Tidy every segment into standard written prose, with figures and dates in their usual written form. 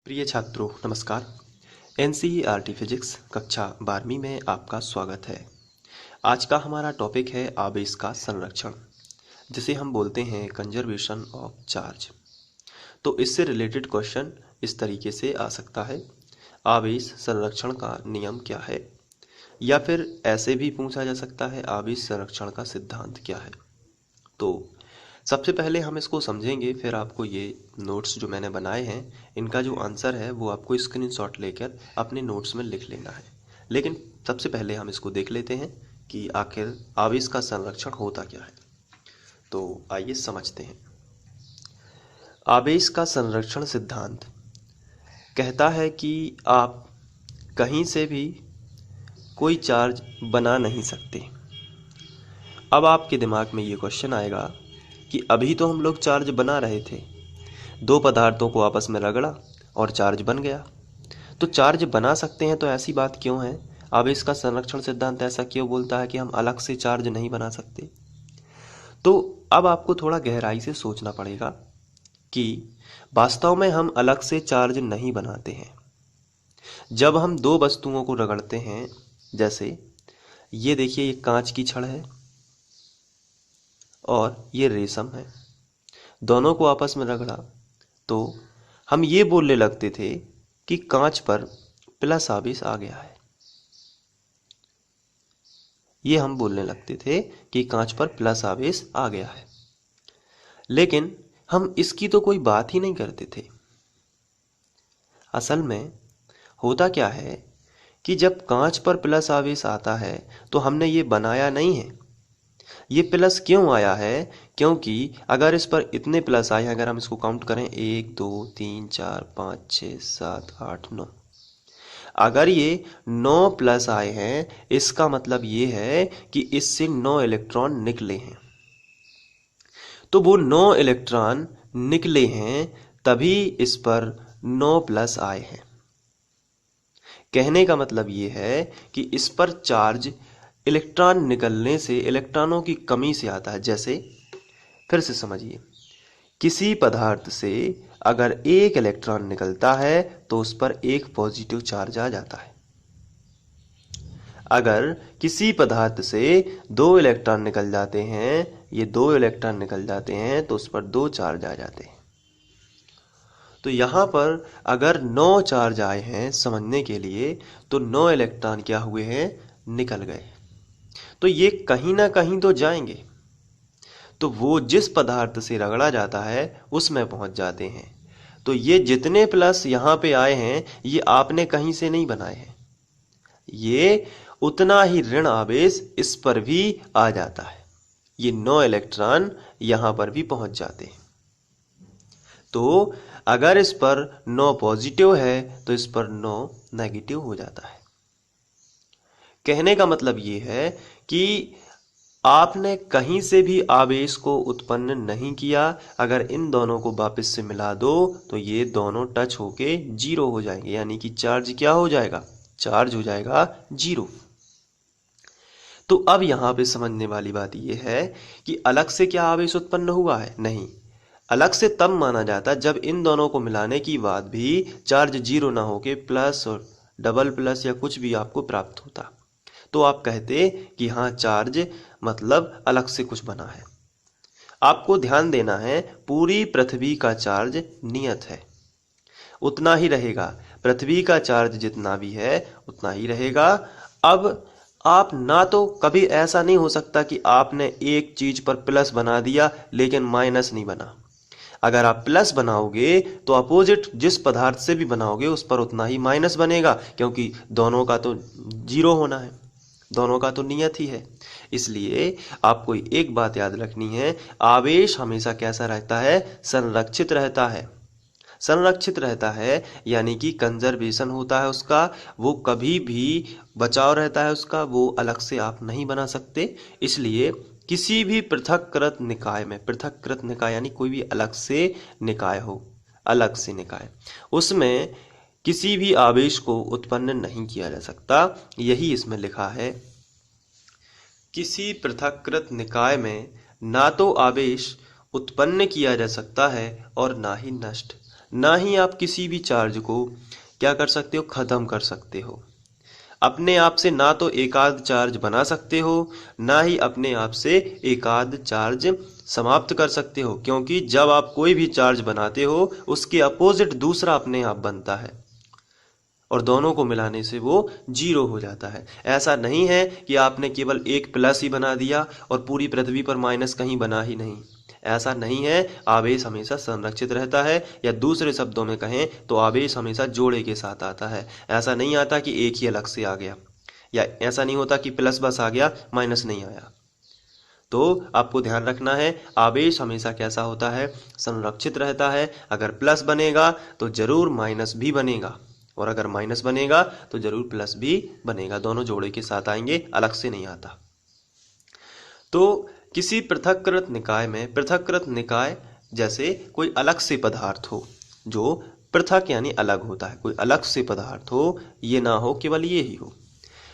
प्रिय छात्रों नमस्कार। एनसीईआरटी फिजिक्स कक्षा 12वीं में आपका स्वागत है। आज का हमारा टॉपिक है आवेश का संरक्षण, जिसे हम बोलते हैं कंजर्वेशन ऑफ चार्ज। तो इससे रिलेटेड क्वेश्चन इस तरीके से आ सकता है, आवेश संरक्षण का नियम क्या है, या फिर ऐसे भी पूछा जा सकता है आवेश संरक्षण का सिद्धांत क्या है। तो सबसे पहले हम इसको समझेंगे, फिर आपको ये नोट्स जो मैंने बनाए हैं इनका जो आंसर है वो आपको स्क्रीनशॉट लेकर अपने नोट्स में लिख लेना है। लेकिन सबसे पहले हम इसको देख लेते हैं कि आखिर आवेश का संरक्षण होता क्या है। तो आइए समझते हैं। आवेश का संरक्षण सिद्धांत कहता है कि आप कहीं से भी कोई चार्ज बना नहीं सकते। अब आपके दिमाग में ये क्वेश्चन आएगा कि अभी तो हम लोग चार्ज बना रहे थे, दो पदार्थों को आपस में रगड़ा और चार्ज बन गया। तो चार्ज बना सकते हैं तो ऐसी बात क्यों है, आवेश का संरक्षण सिद्धांत ऐसा क्यों बोलता है कि हम अलग से चार्ज नहीं बना सकते। तो अब आपको थोड़ा गहराई से सोचना पड़ेगा कि वास्तव में हम अलग से चार्ज नहीं बनाते हैं। जब हम दो वस्तुओं को रगड़ते हैं, जैसे ये देखिए, ये कांच की छड़ है और ये रेशम है, दोनों को आपस में रगड़ा तो हम ये बोलने लगते थे कि कांच पर प्लस आवेश आ गया है। ये हम बोलने लगते थे कि कांच पर प्लस आवेश आ गया है, लेकिन हम इसकी तो कोई बात ही नहीं करते थे। असल में होता क्या है कि जब कांच पर प्लस आवेश आता है तो हमने ये बनाया नहीं है। ये प्लस क्यों आया है, क्योंकि अगर इस पर इतने प्लस आए हैं, अगर हम इसको काउंट करें 1 2 3 4 5 6 7 8 9, अगर ये 9 प्लस आए हैं, इसका मतलब ये है कि इससे 9 इलेक्ट्रॉन निकले हैं। तो वो 9 इलेक्ट्रॉन निकले हैं तभी इस पर 9 प्लस आए हैं। कहने का मतलब ये है कि इस पर चार्ज इलेक्ट्रॉन निकलने से, इलेक्ट्रॉनों की कमी से आता है। जैसे फिर से समझिए, किसी पदार्थ से अगर एक इलेक्ट्रॉन निकलता है तो उस पर एक पॉजिटिव चार्ज आ जाता है। अगर किसी पदार्थ से दो इलेक्ट्रॉन निकल जाते हैं, ये दो इलेक्ट्रॉन निकल जाते हैं तो उस पर दो चार्ज आ जाते हैं। तो यहाँ पर अगर 9 चार्ज आए हैं समझने के लिए, तो 9 इलेक्ट्रॉन क्या हुए हैं, निकल गए। तो ये कहीं ना कहीं तो जाएंगे, तो वो जिस पदार्थ से रगड़ा जाता है उसमें पहुंच जाते हैं। तो ये जितने प्लस यहाँ पे आए हैं ये आपने कहीं से नहीं बनाए हैं, ये उतना ही ऋण आवेश इस पर भी आ जाता है। ये 9 इलेक्ट्रॉन यहाँ पर भी पहुंच जाते हैं। तो अगर इस पर 9 पॉजिटिव है तो इस पर 9 नेगेटिव हो जाता है। कहने का मतलब ये है कि आपने कहीं से भी आवेश को उत्पन्न नहीं किया। अगर इन दोनों को वापस से मिला दो तो ये दोनों टच होके जीरो हो जाएंगे, यानी कि चार्ज क्या हो जाएगा, चार्ज हो जाएगा जीरो। तो अब यहाँ पे समझने वाली बात यह है कि अलग से क्या आवेश उत्पन्न हुआ है, नहीं। अलग से तब माना जाता जब इन दोनों को मिलाने की बाद भी चार्ज जीरो ना होके प्लस और डबल प्लस या कुछ भी आपको प्राप्त होता, तो आप कहते कि हाँ चार्ज मतलब अलग से कुछ बना है। आपको ध्यान देना है, पूरी पृथ्वी का चार्ज नियत है, उतना ही रहेगा। पृथ्वी का चार्ज जितना भी है उतना ही रहेगा। अब आप ना तो कभी ऐसा नहीं हो सकता कि आपने एक चीज पर प्लस बना दिया लेकिन माइनस नहीं बना। अगर आप प्लस बनाओगे तो अपोजिट जिस पदार्थ से भी बनाओगे उस पर उतना ही माइनस बनेगा, क्योंकि दोनों का तो जीरो होना है, दोनों का तो नियत ही है। इसलिए आपको एक बात याद रखनी है, आवेश हमेशा कैसा रहता है, संरक्षित रहता है। संरक्षित रहता है यानी कि कंजर्वेशन होता है उसका, वो कभी भी बचाव रहता है उसका, वो अलग से आप नहीं बना सकते। इसलिए किसी भी पृथककृत निकाय में, पृथककृत निकाय यानी कोई भी अलग से निकाय हो, अलग से निकाय, उसमें किसी भी आवेश को उत्पन्न नहीं किया जा सकता। यही इसमें लिखा है, किसी पृथककृत निकाय में ना तो आवेश उत्पन्न किया जा सकता है और ना ही नष्ट। ना ही आप किसी भी चार्ज को क्या कर सकते हो, खत्म कर सकते हो। अपने आप से ना तो एकाध चार्ज बना सकते हो, ना ही अपने आप से एकाध चार्ज समाप्त कर सकते हो, क्योंकि जब आप कोई भी चार्ज बनाते हो उसके अपोजिट दूसरा अपने आप बनता है और दोनों को मिलाने से वो जीरो हो जाता है। ऐसा नहीं है कि आपने केवल एक प्लस ही बना दिया और पूरी पृथ्वी पर माइनस कहीं बना ही नहीं। ऐसा नहीं है। आवेश हमेशा संरक्षित रहता है, या दूसरे शब्दों में कहें तो आवेश हमेशा जोड़े के साथ आता है। ऐसा नहीं आता कि एक ही अलग से आ गया, या ऐसा नहीं होता कि प्लस बस आ गया माइनस नहीं आया। तो आपको ध्यान रखना है, आवेश हमेशा कैसा होता है, संरक्षित रहता है। अगर प्लस बनेगा तो जरूर माइनस भी बनेगा, और अगर माइनस बनेगा तो जरूर प्लस भी बनेगा। दोनों जोड़े के साथ आएंगे, अलग से नहीं आता। तो किसी पृथक्कृत निकाय में, पृथक्कृत निकाय जैसे कोई अलग से पदार्थ हो जो पृथक यानी अलग होता है, कोई अलग से पदार्थ हो, ये ना हो, केवल ये ही हो।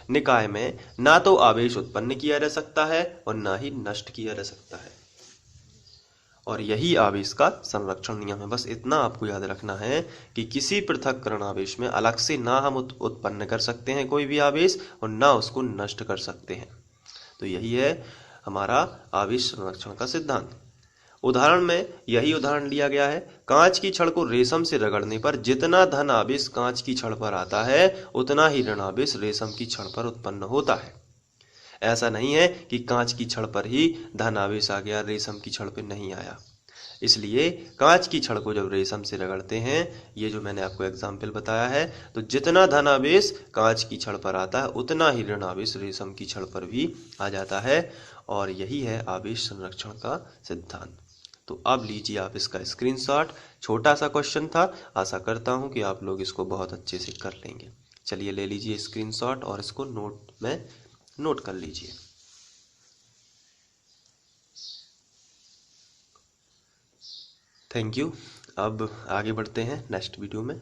निकाय में ना तो आवेश उत्पन्न किया जा सकता है और ना ही नष्ट किया जा सकता है, और यही आवेश का संरक्षण नियम है। बस इतना आपको याद रखना है कि किसी पृथक्करण आवेश में अलग से ना हम उत्पन्न कर सकते हैं कोई भी आवेश, और ना उसको नष्ट कर सकते हैं। तो यही है हमारा आवेश संरक्षण का सिद्धांत। उदाहरण में यही उदाहरण लिया गया है। कांच की छड़ को रेशम से रगड़ने पर जितना धन आवेश कांच की छड़ पर आता है, उतना ही ऋण आवेश रेशम की छड़ पर उत्पन्न होता है। ऐसा नहीं है कि कांच की छड़ पर ही धन आवेश आ गया, रेशम की छड़ पर नहीं आया। इसलिए कांच की छड़ को जब रेशम से रगड़ते हैं, ये जो मैंने आपको एग्जाम्पल बताया है, तो जितना धन आवेश कांच की छड़ पर आता है, उतना ही ऋण आवेश रेशम की छड़ पर भी आ जाता है। और यही है आवेश संरक्षण का सिद्धांत। तो अब लीजिए आप इसका स्क्रीनशॉट। छोटा सा क्वेश्चन था, आशा करता हूँ कि आप लोग इसको बहुत अच्छे से कर लेंगे। चलिए ले लीजिए स्क्रीनशॉट और इसको नोट में नोट कर लीजिए। Thank you. अब आगे बढ़ते हैं नेक्स्ट वीडियो में।